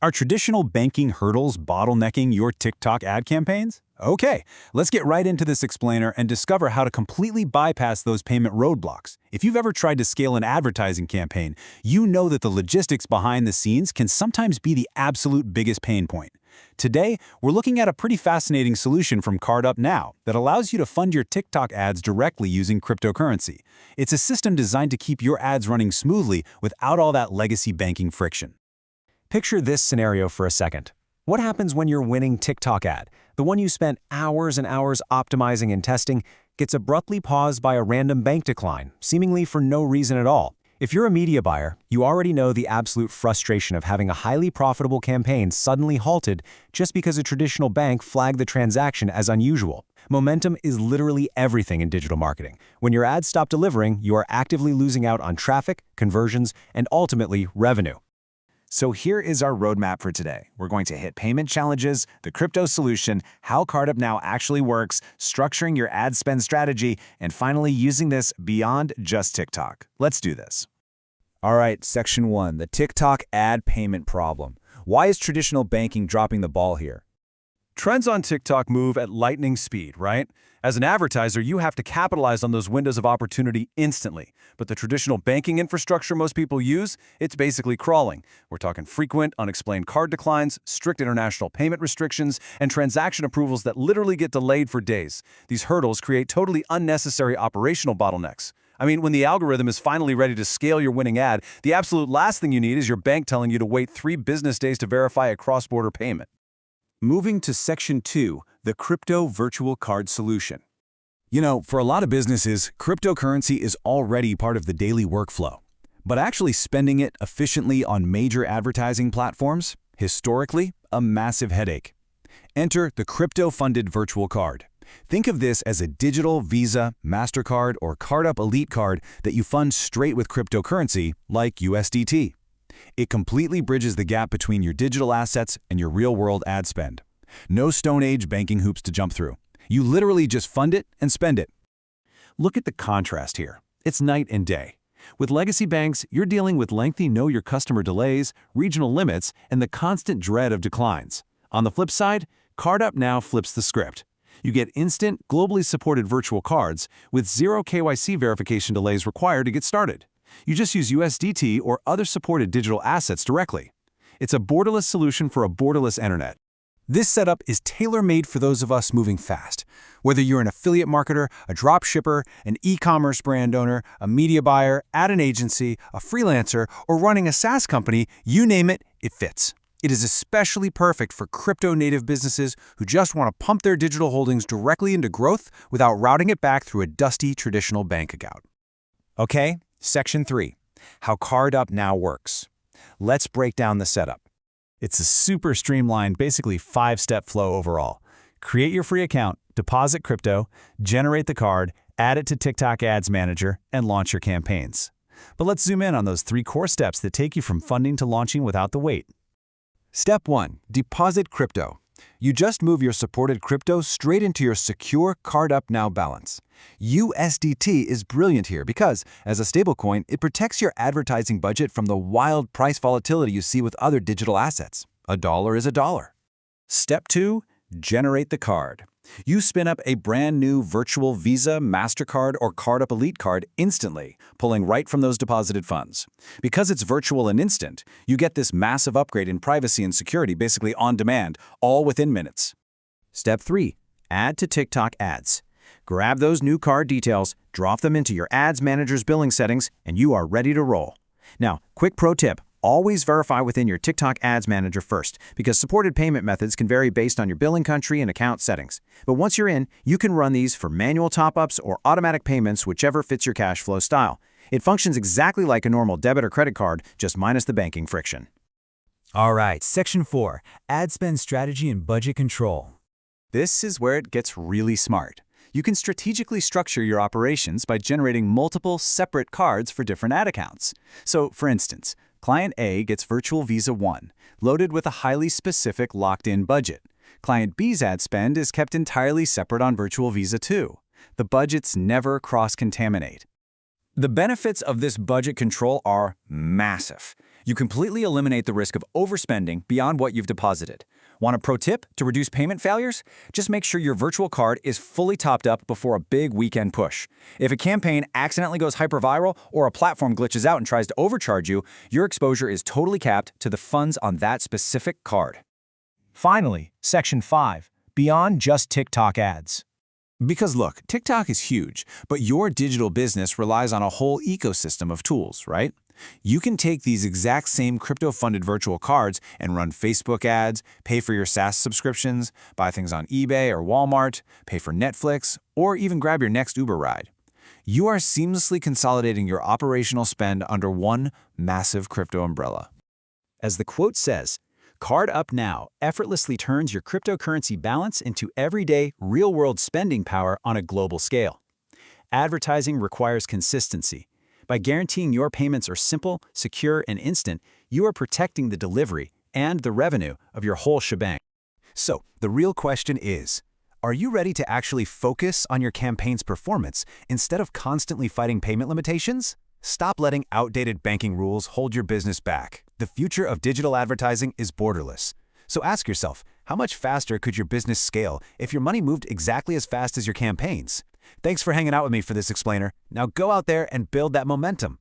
Are traditional banking hurdles bottlenecking your TikTok ad campaigns? Okay, let's get right into this explainer and discover how to completely bypass those payment roadblocks. If you've ever tried to scale an advertising campaign, you know that the logistics behind the scenes can sometimes be the absolute biggest pain point. Today, we're looking at a pretty fascinating solution from CardUpNow that allows you to fund your TikTok ads directly using cryptocurrency. It's a system designed to keep your ads running smoothly without all that legacy banking friction. Picture this scenario for a second. What happens when your winning TikTok ad, the one you spent hours and hours optimizing and testing, gets abruptly paused by a random bank decline, seemingly for no reason at all? If you're a media buyer, you already know the absolute frustration of having a highly profitable campaign suddenly halted just because a traditional bank flagged the transaction as unusual. Momentum is literally everything in digital marketing. When your ads stop delivering, you are actively losing out on traffic, conversions, and ultimately revenue. So here is our roadmap for today. We're going to hit payment challenges, the crypto solution, how CardUpNow actually works, structuring your ad spend strategy, and finally using this beyond just TikTok. Let's do this. All right, Section 1, the TikTok ad payment problem. Why is traditional banking dropping the ball here? Trends on TikTok move at lightning speed, right? As an advertiser, you have to capitalize on those windows of opportunity instantly. But the traditional banking infrastructure most people use, it's basically crawling. We're talking frequent, unexplained card declines, strict international payment restrictions, and transaction approvals that literally get delayed for days. These hurdles create totally unnecessary operational bottlenecks. I mean, when the algorithm is finally ready to scale your winning ad, the absolute last thing you need is your bank telling you to wait 3 business days to verify a cross-border payment. Moving to Section 2, the crypto virtual card solution. You know, for a lot of businesses, cryptocurrency is already part of the daily workflow. But actually spending it efficiently on major advertising platforms, historically, a massive headache. Enter the crypto-funded virtual card. Think of this as a digital Visa, Mastercard, or CardUp Elite card that you fund straight with cryptocurrency, like USDT. It completely bridges the gap between your digital assets and your real-world ad spend. No Stone Age banking hoops to jump through. You literally just fund it and spend it. Look at the contrast here. It's night and day. With legacy banks, you're dealing with lengthy know-your-customer delays, regional limits, and the constant dread of declines. On the flip side, CardUpNow flips the script. You get instant, globally supported virtual cards with zero KYC verification delays required to get started. You just use USDT or other supported digital assets directly. It's a borderless solution for a borderless internet. This setup is tailor-made for those of us moving fast. Whether you're an affiliate marketer, a dropshipper, an e-commerce brand owner, a media buyer, at an agency, a freelancer, or running a SaaS company, you name it, it fits. It is especially perfect for crypto-native businesses who just want to pump their digital holdings directly into growth without routing it back through a dusty traditional bank account. Okay, Section 3, how CardUpNow works. Let's break down the setup. It's a super streamlined, basically 5-step flow overall. Create your free account, deposit crypto, generate the card, add it to TikTok Ads Manager, and launch your campaigns. But let's zoom in on those 3 core steps that take you from funding to launching without the wait. Step 1. Deposit crypto. You just move your supported crypto straight into your secure CardUpNow balance. USDT is brilliant here because, as a stablecoin, it protects your advertising budget from the wild price volatility you see with other digital assets. A dollar is a dollar. Step 2. Generate the card. You spin up a brand new virtual Visa, Mastercard, or CardUp Elite card instantly, pulling right from those deposited funds. Because it's virtual and instant, you get this massive upgrade in privacy and security basically on demand, all within minutes. Step 3. Add to TikTok ads. Grab those new card details, drop them into your Ads Manager's billing settings, and you are ready to roll. Now, quick pro tip. Always verify within your TikTok Ads Manager first, because supported payment methods can vary based on your billing country and account settings. But once you're in, you can run these for manual top-ups or automatic payments, whichever fits your cash flow style. It functions exactly like a normal debit or credit card, just minus the banking friction. All right, Section 4, ad spend strategy and budget control. This is where it gets really smart. You can strategically structure your operations by generating multiple separate cards for different ad accounts. So, for instance, Client A gets Virtual Visa 1, loaded with a highly specific locked-in budget. Client B's ad spend is kept entirely separate on Virtual Visa 2. The budgets never cross-contaminate. The benefits of this budget control are massive. You completely eliminate the risk of overspending beyond what you've deposited. Want a pro tip to reduce payment failures? Just make sure your virtual card is fully topped up before a big weekend push. If a campaign accidentally goes hyper-viral or a platform glitches out and tries to overcharge you, your exposure is totally capped to the funds on that specific card. Finally, Section 5. Beyond just TikTok ads. Because look, TikTok is huge, but your digital business relies on a whole ecosystem of tools, right? You can take these exact same crypto-funded virtual cards and run Facebook ads, pay for your SaaS subscriptions, buy things on eBay or Walmart, pay for Netflix, or even grab your next Uber ride. You are seamlessly consolidating your operational spend under one massive crypto umbrella. As the quote says, CardUpNow effortlessly turns your cryptocurrency balance into everyday, real-world spending power on a global scale. Advertising requires consistency. By guaranteeing your payments are simple, secure, and instant, you are protecting the delivery and the revenue of your whole shebang. So, the real question is, are you ready to actually focus on your campaign's performance instead of constantly fighting payment limitations? Stop letting outdated banking rules hold your business back. The future of digital advertising is borderless. So ask yourself, how much faster could your business scale if your money moved exactly as fast as your campaigns? Thanks for hanging out with me for this explainer. Now go out there and build that momentum.